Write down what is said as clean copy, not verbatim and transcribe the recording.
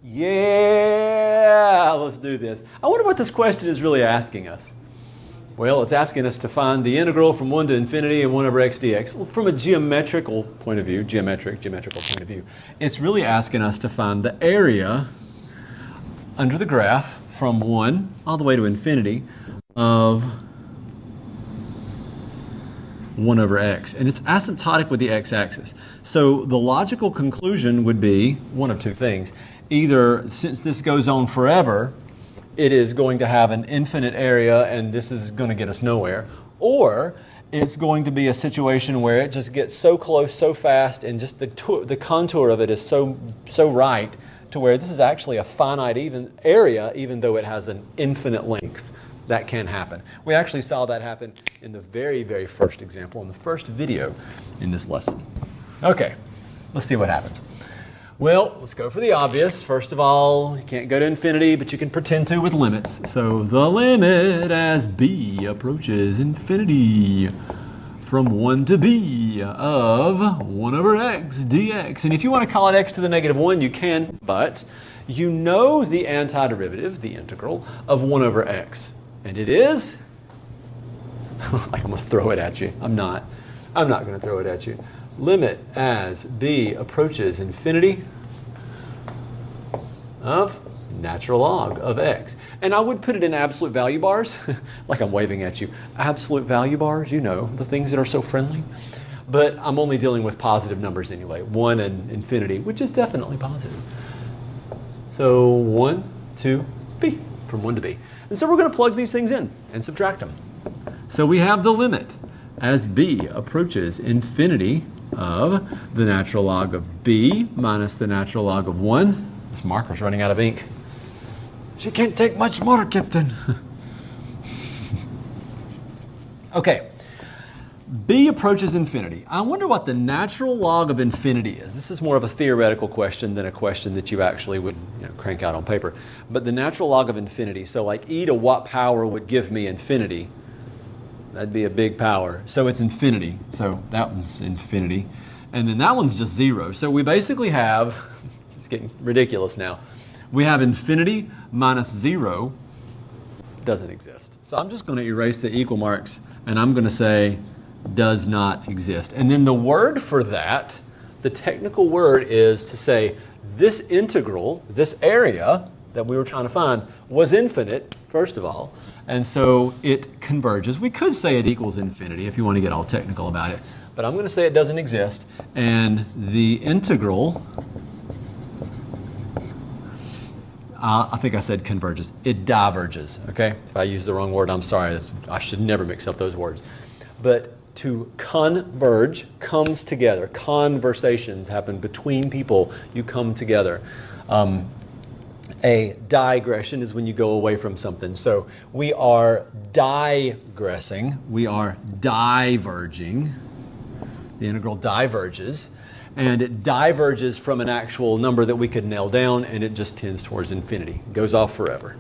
Yeah, let's do this. I wonder what this question is really asking us. Well, it's asking us to find the integral from 1 to infinity and 1 over x dx. From a geometrical point of view, geometrical point of view, it's really asking us to find the area under the graph from 1 all the way to infinity of 1 over x. And it's asymptotic with the x-axis. So the logical conclusion would be one of two things. Either, since this goes on forever, it is going to have an infinite area and this is going to get us nowhere, or it's going to be a situation where it just gets so close so fast and just the contour of it is so right to where this is actually a finite even area even though it has an infinite length. That can happen. We actually saw that happen in the very, very first example, in the first video in this lesson. Okay, let's see what happens. Well, let's go for the obvious. First of all, you can't go to infinity, but you can pretend to with limits. So the limit as b approaches infinity from 1 to b of 1 over x dx. And if you want to call it x to the negative 1, you can, but you know the antiderivative, the integral, of 1 over x. And it is, I'm going to throw it at you. I'm not going to throw it at you. Limit as b approaches infinity of natural log of x. And I would put it in absolute value bars, like I'm waving at you. Absolute value bars, you know, the things that are so friendly. But I'm only dealing with positive numbers anyway, 1 and infinity, which is definitely positive. So 1 to b, from 1 to b. And so we're going to plug these things in and subtract them. So we have the limit as b approaches infinity of the natural log of b minus the natural log of 1. This marker's running out of ink. She can't take much more, Captain. Okay, b approaches infinity. I wonder what the natural log of infinity is. This is more of a theoretical question than a question that you actually would crank out on paper. But the natural log of infinity, so like e to what power would give me infinity? That'd be a big power. So it's infinity. So that one's infinity. And then that one's just 0. So we basically have, it's getting ridiculous now. We have infinity minus 0 doesn't exist. So I'm just going to erase the equal marks and I'm going to say does not exist. And then the word for that, the technical word is to say this integral, this area that we were trying to find was infinite, first of all. And so it converges. We could say it equals infinity if you want to get all technical about it. But I'm going to say it doesn't exist. And the integral, I think I said converges. It diverges. Okay? If I use the wrong word, I'm sorry. I should never mix up those words. But to converge comes together. Conversations happen between people. You come together. A digression is when you go away from something. So we are digressing. We are diverging. The integral diverges. And it diverges from an actual number that we could nail down, and it just tends towards infinity. It goes off forever.